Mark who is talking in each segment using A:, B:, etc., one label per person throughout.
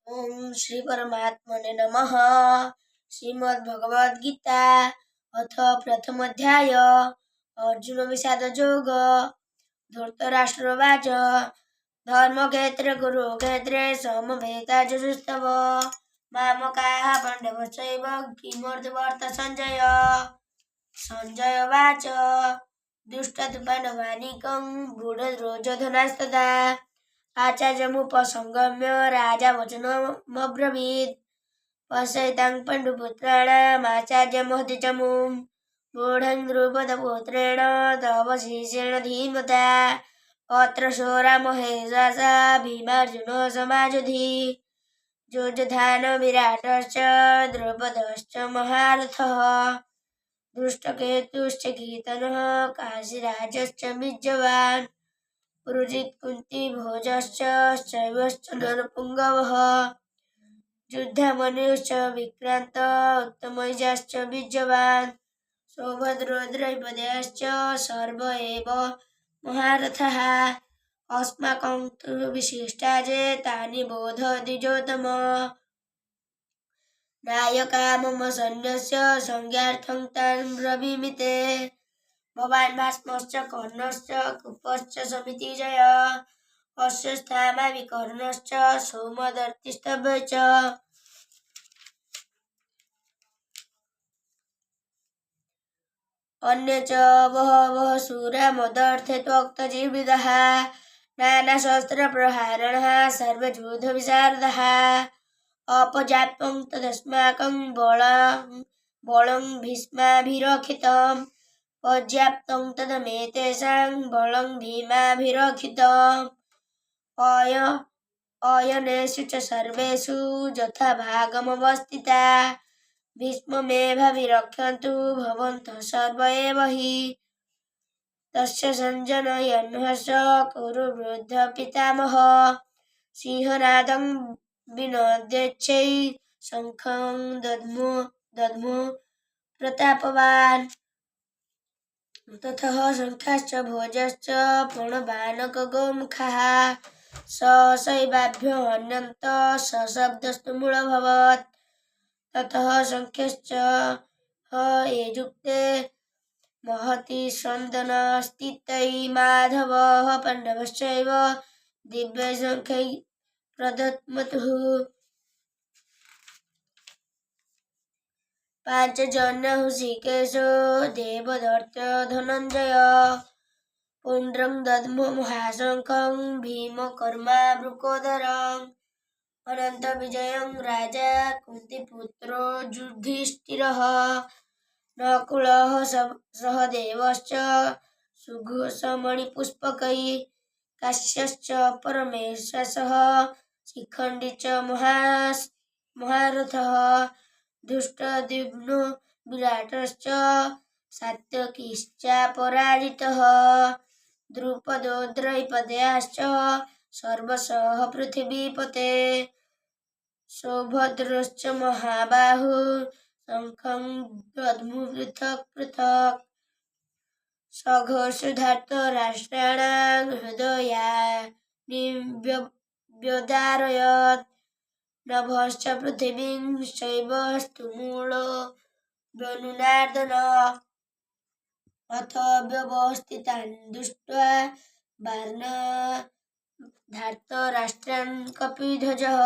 A: ओम श्री परमात्मने नमः। श्रीमद्भगवद्गीता अथ प्रथम अध्याय अर्जुन विषाद योग। धृतराष्ट्रवाच धर्मक्षेत्रे कुरुक्षेत्रे समवेताजुस्तव मामकाः पाण्डवश्चैव किमर्थवर्त संजय। संजयवाच दुष्टतु पाण्डवानीकं गूढरोजधनास्तदा आचार्यमुपसंगम्य राजा वचनमब्रवीत् पश्यतां पाण्डुपुत्राणामाचार्यमहतिचमुं मूढं द्रुपदपुत्रेण तव शिष्येण धीमता अत्र शोरामहेश्वासा भीमार्जुनो समायुधि युयुधान विराटश्च द्रुपदश्च महारथः दृष्टकेतुश्च कीर्तनः काशीराजश्च बीजवान् पुरुजित् कुन्ती भोजश्च शैवश्च नरपुङ्गवः युद्धमनुश्च विक्रान्त उत्तमैजाश्च बीजवान् सौभद्रो द्रौपदयश्च सर्व एव महारथाः अस्माकं तु विशिष्टा जे तानि बोध द्विजोत्तम नायका मम सैन्यस्य संज्ञार्थं तान् ब्रवीमि ते भवान् भीष्मश्च कर्णश्च कृपश्च समितिजय अश्वत्थामा विकर्णश्च सौमदत्तिस्तव च अन्ये च बहवः शूरा मदर्थे त्वक्तजीविदः नानाशस्त्रप्रहारिणः सर्वयुद्धविशारदाः अपजातं तदस्माकं बलं भीष्माभिरक्षितम् पर्याप्तं तदमेतेषां बलं भीमाभिरक्षितम् अयनेषु च सर्वेषु यथाभागमवस्थिता भीष्ममेवाभिरक्षन्तु भवन्तः सर्व एव हि तस्य सञ्जनयन्नः कुरुवृद्धपितामहः सिंहनादं विनोद्यच्छै शङ्खं दद्मो प्रतापवान् ततः शङ्खाश्च भोजश्च प्रणवानकगोमुखाः सहसैवाभ्यो हन्यन्त सशब्दस्तु मूलभवत् ततः शङ्खश्च युक्ते महति स्यन्दनस्थितै माधवः पाण्डवश्चैव दिव्यशङ्खैः प्रदत्मतुः पाञ्चजन्य हृषीकेशो देवदत्त धनञ्जय पुण्ड्रं दद्मो महाशङ्खं भीमकर्मा वृकोदरम् अनन्तविजयं राजा कुन्तीपुत्रो युधिष्ठिरः नकुलः सहदेवश्च सुघोषमणिपुष्पकैः काश्यश्च परमेश्वरः शिखण्डी च महारथः धृष्टद्युम्नो विराटश्च सात्यकीश्चापराजितः द्रुपदो द्रौपद्याश्च सर्वशः पृथिवीपते सौभद्रश्च महाबाहु शङ्खं दद्मु पृथक् पृथक् सघोषधृतराष्ट्राणां हृदयानि व्यदारयत् नभश्च पृथिवीं शैवस्तुमूलो व्यनुनादन अथ व्यवस्थितान् दृष्ट्वा धार्तराष्ट्रान् कपिध्वजः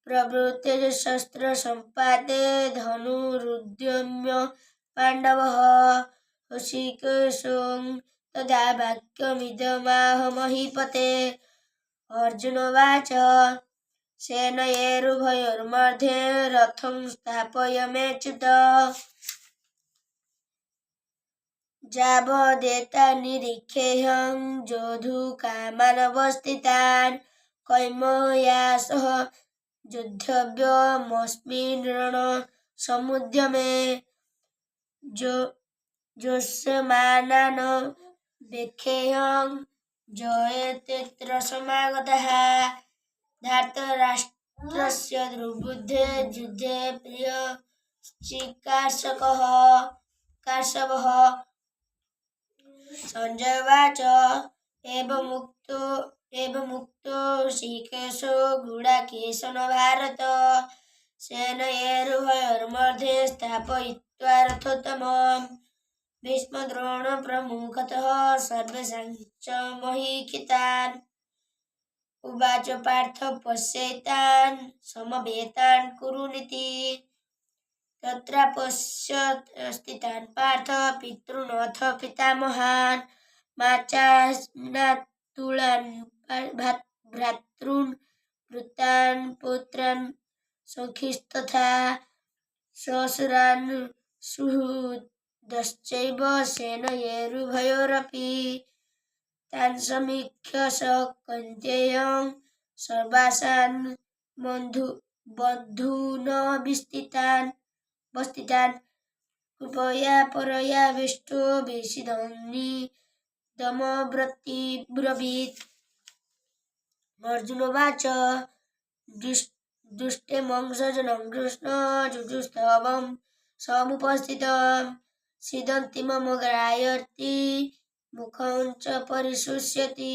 A: प्रवृत्ते शस्त्रसम्पाते धनुरुद्यम्य पाण्डवः हृषीकेशं तदा वाक्यमिदमाह महीपते अर्जुनोवाच सेनयोरुभयोर्मध्ये रथं स्थापयाम्यच्युत यावदेतान्निरीक्षेऽहं योद्धुकामानवस्थितान् कैर्मया सह योद्धव्यमस्मिन् रणसमुद्यमे योत्स्यमानान् वेक्षेऽहं जयतेऽत्र समागताः धार्तराष्ट्रस्य दुर्बुद्धे युद्धे प्रियश्चित्कार्षवः संजयवाच एवमुक्तो ऋषिकेशो गूढाकेशो न भारत सेनयोरुभयोर्मध्ये स्थापयित्वा रथोत्तमम् भीष्मद्रोण प्रमुखतः सर्वेषाञ्च महीक्षितान् उवाच पार्थ पश्येतान् समवेतान् कुरुनिति तत्र पश्यत् स्थितान् पार्थ पितॄनथ पितामहान् माचास्नातुलान् भ्रातॄन् वृत्तान् पुत्रान् सखीस्तथा श्वशुरान् सुहृदश्चैव सेनयोरुभयोरपि तान् समीक्ष्य स कौन्तेयं सर्वासान् बन्धून् वस्थितान् कृपया परयाविष्टो विषीदन्निदमब्रवीत् अर्जुनोवाच दुष्टेमंसजनं कृष्ण जुजुस्तवं समुपस्थितं सीदन्ति मम ग्राह्यर्ति मुखं च परिशुष्यति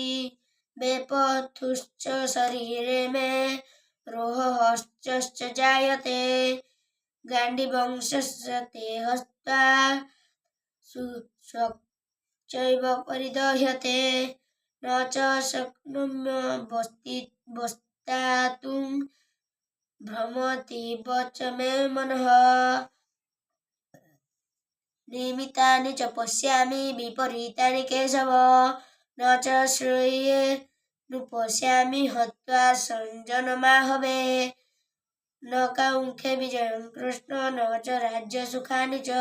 A: वेपथुश्च शरीरे मे रोहश्च जायते गाण्डीवंशस्य ते हस्ता स्वचैव परिदह्यते न च शक्नुम्य वस्तातुं भ्रमतीव च मे मनः निमित्तानि च पश्यामि विपरीतानि केशव न च श्रूये नुपश्यामि हत्वा सञ्जनमाहवे न काङ्क्षे विजयं कृष्ण न च राज्यसुखानि च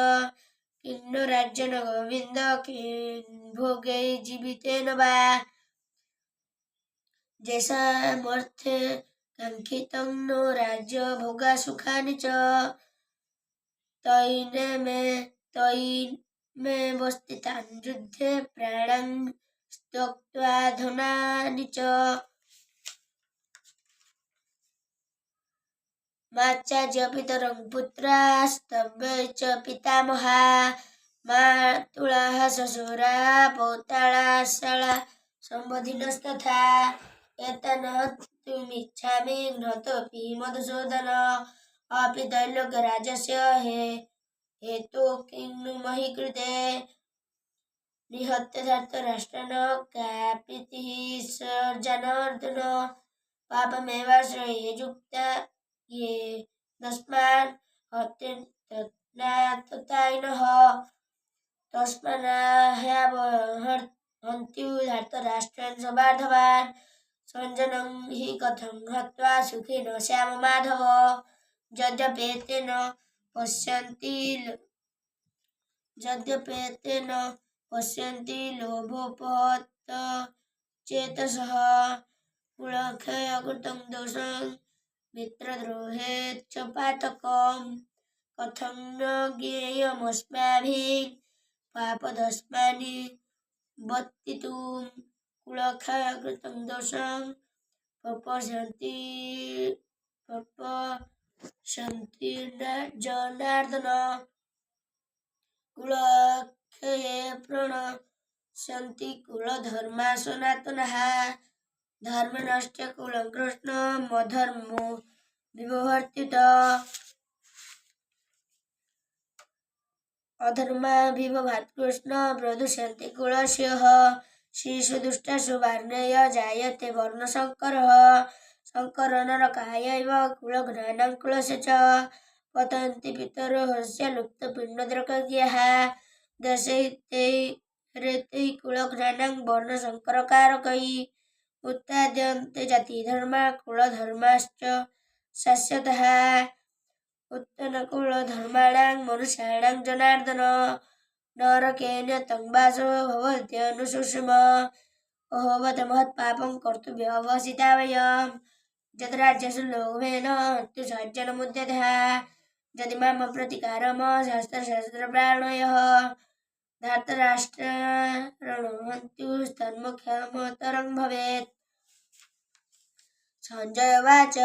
A: किं नो राज्येन गोविन्द किं भोगै जीवितेन वा येषामर्थे काङ्क्षितं नो राज्यभोगसुखानि च तैर्मे वस्थितान् युद्धे प्राणान् त्यक्त्वा धनानि च माच्चाज्य पितरं पुत्रास्तव्य च पितामहा मातुलाः श्वशुराः पौत्राः शाला सम्बन्धिनस्तथा एतान् हन्तुमिच्छामि घ्नतोऽपि मधुसूदन अपि त्रैलोक्यराज्यस्य हेतो किं नु मही कृते निहत्य धृतराष्ट्रान् का प्रीतिः जनार्दन पापमेवाश्रये युक्ता ये तस्मान् हत्यन्तनाततायिनः तस्मान्नाहन्त्यु धृतराष्ट्रान् सबार्धवान् सञ्जनं हि कथं हत्वा सुखी न श्याम माधव यद्यपेते न पश्यन्ति लोभोपहत चेतसः कुलक्षयकृतं दोषं मित्रद्रोहे च पातकं कथं न ज्ञेयमस्माभिः पापदस्मानि वर्तितुं कुलक्षयकृतं दोषं प्रपश्यन्ति जनार्दन कुलक्षये प्रणश्यन्ति कुलधर्मा सनातनः धर्मे नष्टे कुलं कृष्ण मधर्मो विभवर्त्युत अधर्माभिभवात् कृष्ण प्रदुष्यन्ति कुलस्यः शिशु दुष्टासु वार्ष्णेय जायते वर्णशङ्करः शङ्कर नरकायैव कुलघ्नानां कुलस्य च पतन्ति पितरो ह्यस्य लुप्तपिण्डोदकज्ञाः दशैतैरेतैः कुलघ्नानां वर्णशङ्करकारकैः उत्पाद्यन्ते जातिधर्मा कुलधर्माश्च शाश्वतः उत्तनकुलधर्माणां मनुष्याणां जनार्दन नरकेन तङ्वासो भवत्यनुशुष्म अहोवत महत्पापं कर्तव्यवसिता वयं यद्राज्यसु लोभेन हन्तु सज्जनमुद्यतः यदि मम प्रतिकारम सहस्रसहस्रप्राणयः धार्तराष्ट्राणो हन्तुस्तन्मुख्यमतरं भवेत् सञ्जय उवाच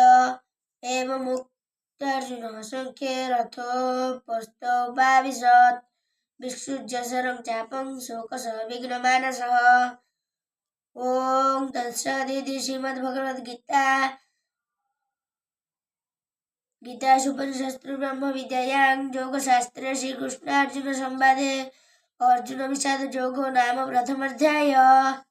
A: एवमुक्तार्जुनः सङ्ख्ये रथोपस्थोपाविशत् विसृज्य शरं चापं शोकसः विघ्नमानसः ओम तत्सदिति श्रीमद्भगवद्गीता गीतासुपनिषत्सु ब्रह्मविद्यायां योगशास्त्रे श्रीकृष्णार्जुनसंवादे अर्जुनविषादयोगो नाम प्रथमोऽध्यायः।